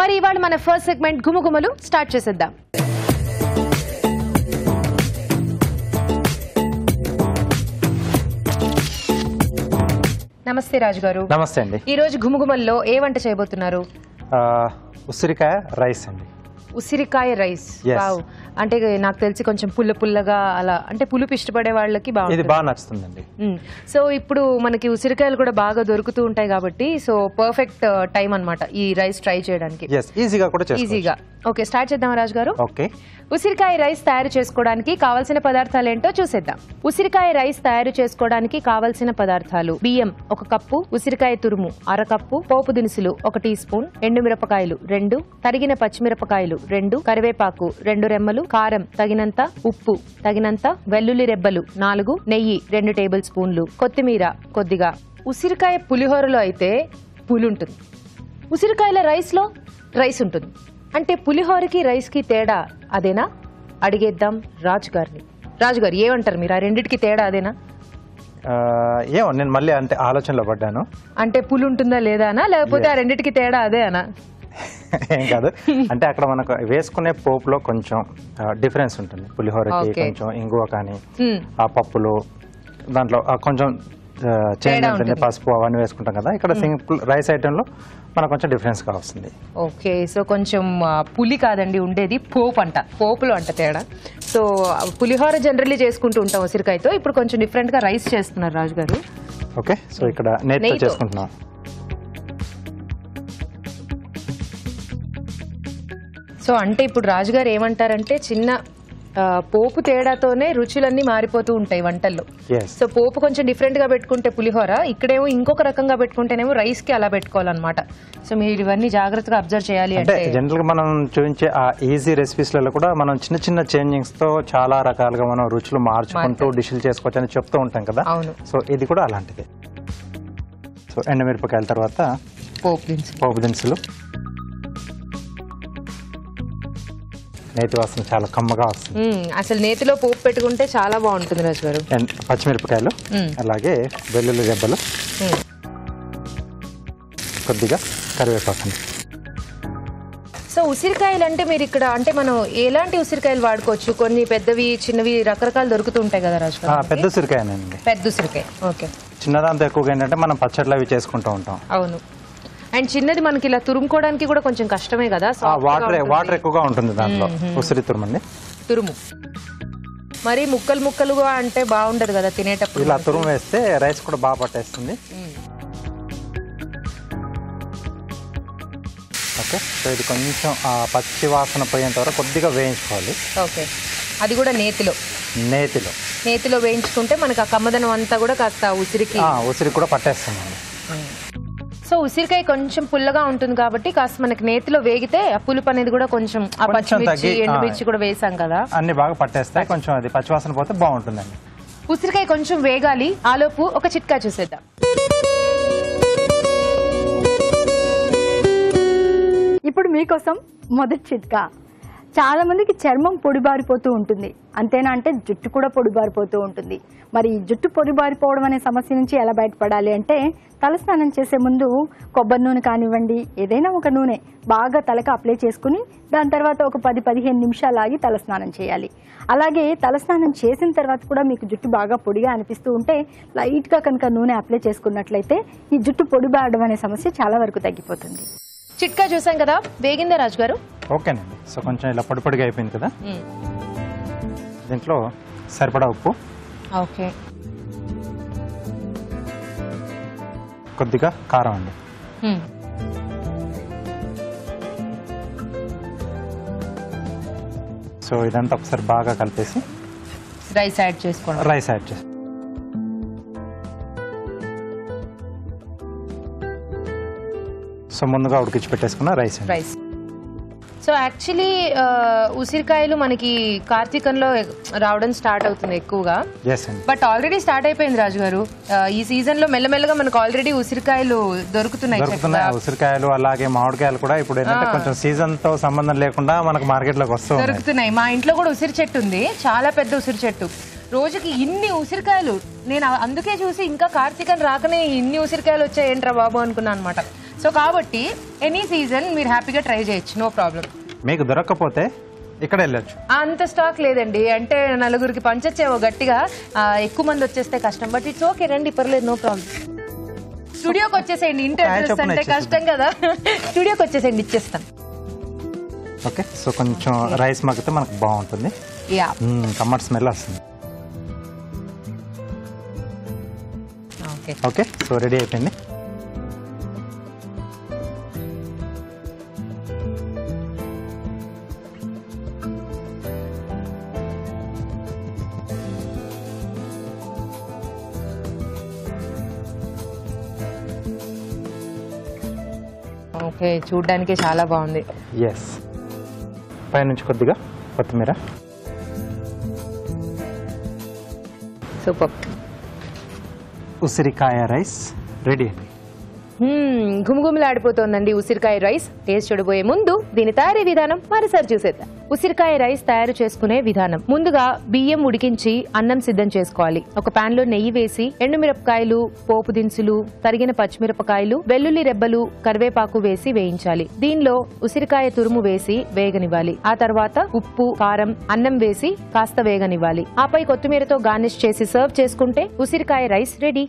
మరి ఇవాళ మన ఫస్ట్ సెగ్మెంట్ గుమగుమలు స్టార్ట్ చేసేద్దాం. నమస్తే రాజు గారు. నమస్తే అండి. ఈ రోజు గుమగుమల్లో ఏ వంట చేయబోతున్నారు? ఉసిరికాయ రైస్ అండి. ఉసిరికాయ రైస్. వావ్. అంటే నాకు తెలిసి కొంచెం పుల్లగా అలా, అంటే పులుపు ఇష్టపడే వాళ్ళకి ఇది బాగా నచ్చుతుందండి. సో ఇప్పుడు మనకి ఉసిరికాయలు కూడా బాగా దొరుకుతూ ఉంటాయి కాబట్టి సో పర్ఫెక్ట్ టైం అన్నమాట ఈ రైస్ ట్రై చేయడానికి. ఈజీగా కూడా చేసుకోవచ్చు. ఈజీగా. ఓకే, స్టార్ట్ చేద్దాం రాజు గారు. ఓకే. ఉసిరికాయ రైస్ తయారు చేసుకోవడానికి కావాల్సిన పదార్థాలు ఏంటో చూసేద్దాం. ఉసిరికాయ రైస్ తయారు చేసుకోవడానికి కావాల్సిన పదార్థాలు: బియ్యం 1 కప్పు, ఉసిరికాయ తురుము 1/2 కప్పు, పోపు దినుసులు 1 టీ స్పూన్, ఎండుమిరపకాయలు 2, తరిగిన పచ్చిమిరపకాయలు 2, కరివేపాకు 2 రెమ్మలు, కారం తగినంత, ఉప్పు తగినంత, వెల్లుల్లి రెబ్బలు 4, నెయ్యి 2 టేబుల్ స్పూన్లు, కొత్తిమీర కొద్దిగా. ఉసిరికాయ పులిహోరలో అయితే పులి ఉంటుంది, ఉసిరికాయల రైస్ లో రైస్ ఉంటుంది. అంటే పులిహోరకి రైస్ కి తేడా అదేనా? అడిగేద్దాం రాజు గారిని. రాజు గారు ఏమంటారు మీరు? ఆ రెండింటికి తేడా అదేనా? ఏమో నేను మళ్ళీ అంటే ఆలోచనలో పడ్డాను. అంటే పులి ఉంటుందా లేదా అనా, లేకపోతే ఆ రెండింటికి తేడా అదే అనా? ఏం కాదు, అంటే అక్కడ మనకు వేసుకునే పోపులో కొంచెం డిఫరెన్స్ ఉంటుంది. పులిహోరకి కొంచెం ఇంగువ కానీ ఆ పప్పులు దాంట్లో కొంచెం చేంజ్ ఉంటుంది. పసుపు అవన్నీ వేసుకుంటాం కదా, ఇక్కడ సింపుల్ రైస్ ఐటెంలో మనకు కొంచెం డిఫరెన్స్ గా వస్తుంది. ఓకే, సో కొంచెం పులి కాదండి ఉండేది, పోపు అంట, పోపులో అంట తేడా. సో పులిహోర జనరల్లీ చేసుకుంటూ ఉంటాం ఉసిరికాయతో, ఇప్పుడు కొంచెం డిఫరెంట్ గా రైస్ చేస్తున్నారు రాజు గారు. ఓకే, సో ఇక్కడ నెయ్యితో చేసుకుంటున్నాం. సో అంటే ఇప్పుడు రాజుగారు ఏమంటారంటే చిన్న పోపు తేడాతోనే రుచులన్నీ మారిపోతూ ఉంటాయి వంటల్లో. సో పోపు కొంచెం డిఫరెంట్ గా పెట్టుకుంటే పులిహోర, ఇక్కడేమో ఇంకొక రకంగా పెట్టుకుంటేనేమో రైస్ కి అలా పెట్టుకోవాలన్నమాట. సో మీరు ఇవన్నీ జాగ్రత్తగా అబ్జర్వ్ చేయాలి. అంటే జనరల్ గా మనం చూపించే ఆ ఈజీ రెసిపీస్లలో కూడా మనం చిన్న చిన్న చేంజింగ్స్ తో చాలా రకాలుగా మనం రుచులు మార్చుకుంటూ డిష్లు చేసుకోవచ్చు అని చెప్తూ ఉంటాం కదా. అవును. సో ఇది కూడా అలాంటిదే. సో ఎండుమిరపకాయల తర్వాత పోపు దినుసులు, నేతి వాసన చాలా కమ్మగా వస్తుంది. అసలు నేతిలో పోపు పెట్టుకుంటే చాలా బాగుంటుంది రాజు గారు. పచ్చిమిరపకాయలు, అలాగే వెల్లుల్లి రెబ్బలు, కొద్దిగా కరివేపాకు. సో ఉసిరికాయలు అంటే మీరు ఇక్కడ అంటే మనం ఎలాంటి ఉసిరికాయలు వాడుకోవచ్చు? కొన్ని పెద్దవి చిన్నవి రకరకాలు దొరుకుతూ ఉంటాయి కదా రాజు గారు. పెద్ద ఉసిరికాయనండి. పెద్ద ఉసిరికాయ. ఓకే. చిన్నదాంతో ఎక్కువగా ఏంటంటే మనం పచ్చళ్ళు అవి చేసుకుంటూ ఉంటాం. అవును. అండ్ చిన్నది మనకి ఇలా తురుముకోవడానికి కూడా కొంచెం కష్టమే కదా. వాటర్ ఎక్కువగా ఉంటుంది దాంట్లో. ఉసిరి తురుమండి, తురుము మరి ముక్కలుగా అంటే బాగుండదు కదా తినేటప్పుడు. ఇలా తురుము వేస్తే రైస్ కూడా బాగా పట్టేస్తుంది. ఓకే, సో ఇది కొంచెం పచ్చి వాసన పోయేంత వరకు కొద్దిగా వేయించుకోవాలి. ఓకే, అది కూడా నేతిలో వేయించుకుంటే మనకి ఆ కమ్మదనం అంతా కూడా కాస్త ఉసిరికి కూడా పట్టేస్తుంది. సో ఉసిరికాయ కొంచెం పుల్లగా ఉంటుంది కాబట్టి కాస్త మనకి నేతిలో వేగితే ఆ పులుపు అనేది కూడా కొంచెం, ఆ పచ్చిమిర్చి ఎండుమిర్చి కూడా వేసాం కదా, అన్ని బాగా పట్టేస్తాయి. కొంచెం అది పచ్చివాసన పోతే బాగుంటుందండి. ఉసిరికాయ కొంచెం వేగాలి. ఆలోపు ఒక చిట్కా చూసేద్దాం. ఇప్పుడు మీకోసం మొదటి చిట్కా. చాలా మందికి చర్మం పొడిబారిపోతూ ఉంటుంది, అంతేనా అంటే జుట్టు కూడా పొడిబారిపోతూ ఉంటుంది. మరి ఈ జుట్టు పొడిబారిపోవడం అనే సమస్య నుంచి ఎలా బయటపడాలి అంటే, తలస్నానం చేసే ముందు కొబ్బరి నూనె కానివ్వండి, ఏదైనా ఒక నూనె బాగా తలకు అప్లై చేసుకుని దాని తర్వాత ఒక 10-15 నిమిషాలు ఆగి తలస్నానం చేయాలి. అలాగే తలస్నానం చేసిన తర్వాత కూడా మీకు జుట్టు బాగా పొడిగా అనిపిస్తూ ఉంటే లైట్గా కనుక నూనె అప్లై చేసుకున్నట్లయితే ఈ జుట్టు పొడిబారడం అనే సమస్య చాలా వరకు తగ్గిపోతుంది. చిట్కా చూసాం కదా, వేగిందా రాజు గారు? ఓకేనండి. సో కొంచెం ఇలా పొడిగా అయిపోయింది కదా, దీంట్లో సరిపడా ఉప్పు, ఓకే, కొద్దిగా కారం అండి, సో ఇదంతా ఒకసారి బాగా కలిపేసి రైస్ యాడ్ చేసుకోండి. సో ముందుగా ఉడికించి పెట్టేసుకున్న రైస్. సో యాక్చువల్లీ ఉసిరికాయలు మనకి కార్తీకంలో రావడం స్టార్ట్ అవుతుంది ఎక్కువగా, బట్ ఆల్రెడీ స్టార్ట్ అయిపోయింది రాజు గారు. ఈ సీజన్ లో మెల్లమెల్లగా మనకు ఆల్రెడీ ఉసిరికాయలు దొరుకుతున్నాయి. ఉసిరికాయలు అలాగే మామిడికాయలు కూడా ఇప్పుడు ఏంటంటే కొంచెం సీజన్ తో సంబంధం లేకుండా మనకు మార్కెట్ లోకి దొరుకుతున్నాయి. మా ఇంట్లో కూడా ఉసిరి చెట్టు ఉంది, చాలా పెద్ద ఉసిరి చెట్టు. రోజుకి ఇన్ని ఉసిరికాయలు, నేను అందుకే చూసి ఇంకా కార్తీకం రాకనే ఇన్ని ఉసిరికాయలు వచ్చాయి ఏంట్రా బాబు అనుకున్నాను అనమాట. సో కాబట్టి ఎనీ సీజన్ మీరు హ్యాపీగా ట్రై చేయొచ్చు, నో ప్రాబ్లం. మీకు దొరకకపోతే ఇక్కడ వెళ్ళొచ్చు. అంత స్టాక్ లేదండి, అంటే నలుగురికి పంచొచ్చేవో గట్టిగా, ఎక్కువ మంది వచ్చేస్తే కష్టం. బట్ ఇట్స్ ఓకే, రండి, పర్లేదు, నో ప్రాబ్లం. స్టూడియోకి వచ్చేసేయండి, ఇంటి అడ్రస్ అంటే కష్టం కదా. స్టూడియోకి వచ్చేసేయండి, ఇచ్చేస్తాను. ఓకే, సో కొంచెం రైస్ మగ్గితే మనకు బాగుంటుంది. యా, కమ్మటి స్మెల్ వస్తుంది. ఓకే ఓకే, సో రెడీ అయిపోయింది. ఓకే, చూడ్డానికి చాలా బాగుంది. ఎస్, పైనుంచి కొద్దిగా కొత్తిమీర. సూపర్. ఉసిరికాయ రైస్ రెడీ అండి. గుమగుమలాడిపోతోందండి ఉసిరికాయ రైస్. టేస్ట్ చూడబోయే ముందు దీని తయారీ విధానం మరోసారి చూసేద్దాం. ఉసిరికాయ రైస్ తయారు చేసుకునే విధానం. ముందుగా బియ్యం ఉడికించి అన్నం సిద్ధం చేసుకోవాలి. ఒక పాన్ లో నెయ్యి వేసి ఎండుమిరపకాయలు, పోపు దినుసులు, తరిగిన పచ్చిమిరపకాయలు, వెల్లుల్లి రెబ్బలు, కరివేపాకు వేసి వేయించాలి. దీనిలో ఉసిరికాయ తురుము వేసి వేగనివ్వాలి. ఆ తర్వాత ఉప్పు, కారం, అన్నం వేసి కాస్త వేగనివ్వాలి. ఆపై కొత్తిమీరతో గార్నిష్ చేసి సర్వ్ చేసుకుంటే ఉసిరికాయ రైస్ రెడీ.